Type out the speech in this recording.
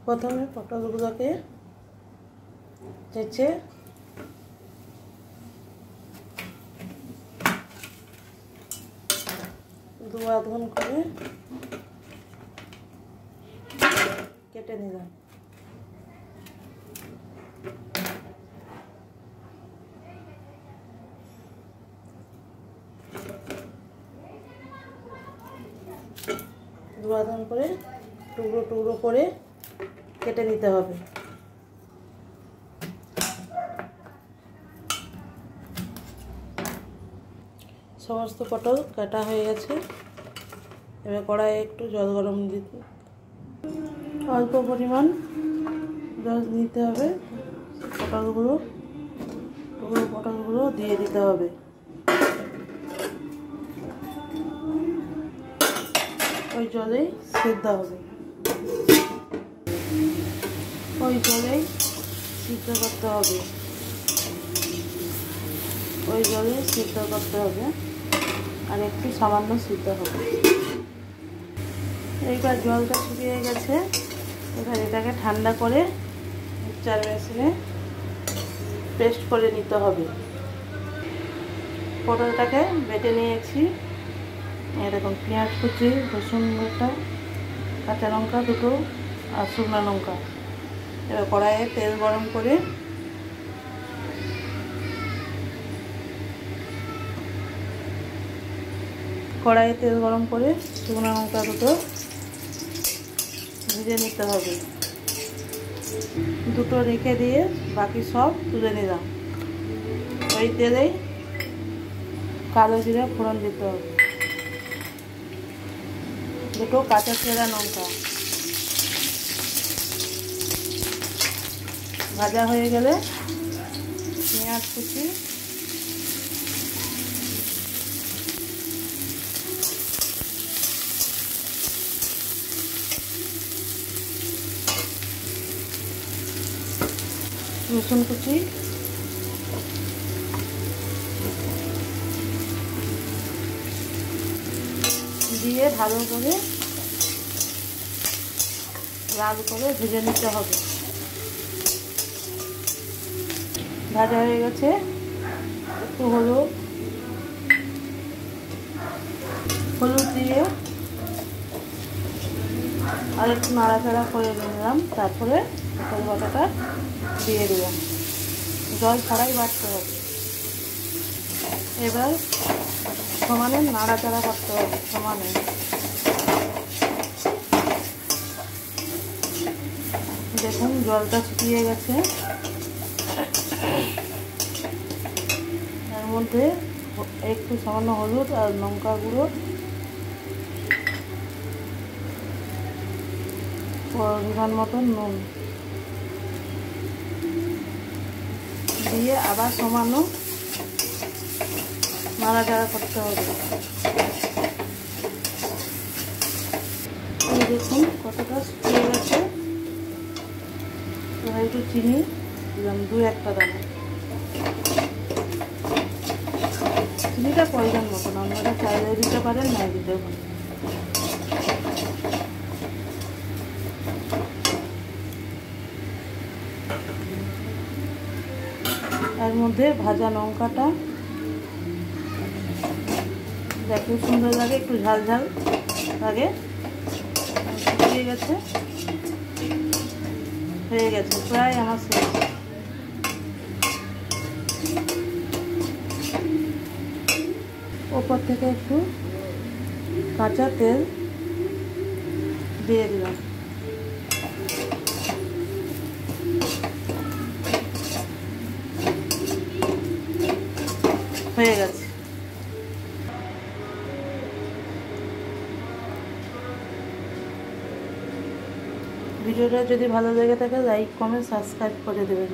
প্রথমে পটলগুলোকে চেঁচে দু আধঘন করে কেটে নিলাম। দু আধঘন করে টুকরো টুকরো করে কেটে নিতে হবে। সমস্ত পটল কাটা হয়ে গেছে। এবার কড়াইয়ে একটু জল গরম দিতে, অল্প পরিমাণ জল দিতে হবে। পটলগুলো দিয়ে দিতে হবে। ওই জলেই সিদ্ধ হবে, ওই জলেই সিদ্ধ করতে হবে, ওই জলে সিদ্ধ করতে হবে। আর একটু সামান্য সিদ্ধ হবে। এইবার জলটা শুকিয়ে গেছে। এবার এটাকে ঠান্ডা করে মিক্সচার মেশিনে পেস্ট করে নিতে হবে। পটলটাকে বেটে নিয়েছি। এরকম পেঁয়াজ কুচি, রসুন বাটা, কাঁচা লঙ্কা দুটো আর শুকনো লঙ্কা। এবার কড়াইয়ে তেল গরম করে শুকনো লঙ্কা দুটো ভেজে নিতে হবে। দুটো রেখে দিয়ে বাকি সব তুলে নিলাম। ওই তেলেই কালো জিরা ফোড়ন দিতে হবে। দুটো কাঁচা চেরা লঙ্কা ভাজা হয়ে গেলে পেঁয়াজ কুচি, রসুন কুচি, দিয়ে ভালো করে লাল করে ভেজে নিতে হবে। ভাজা হয়ে গেছে। একটু হলুদ দিয়ে আর একটু নাড়াচাড়া করে নিলাম। তারপরে পটল বাটাটা দিয়ে দিলাম। জল ছাড়াই বাটতে হবে। এবার সমানে নাড়াচাড়া করতে হবে, সমানে। দেখুন জলটা শুকিয়ে গেছে। এর মধ্যে একটু সামান্য হলুদ আর লঙ্কা গুঁড়ো, পরিমাণ মতন নুন দিয়ে আবার সামান্য নাড়াচাড়া করতে হবে। এই দেখুন কতটা শুকিয়ে গেছে। এবার একটু চিনি দিলাম, 2-1 দানা। চিনিটা প্রয়োজন মতন, আপনারা চাইলে দিতে পারেন, না দিতে পারেন। এর মধ্যে ভাজা লঙ্কাটা দেখতে সুন্দর লাগে, একটু ঝাল ঝাল লাগে। শুকিয়ে গেছে, হয়ে গেছে প্রায় আমার শেষ। ওপর থেকে একটু কাঁচা তেল দিয়ে দিলাম। হয়ে গেছে। ভিডিওটা যদি ভালো লেগে থাকে লাইক, কমেন্ট, সাবস্ক্রাইব করে দেবেন।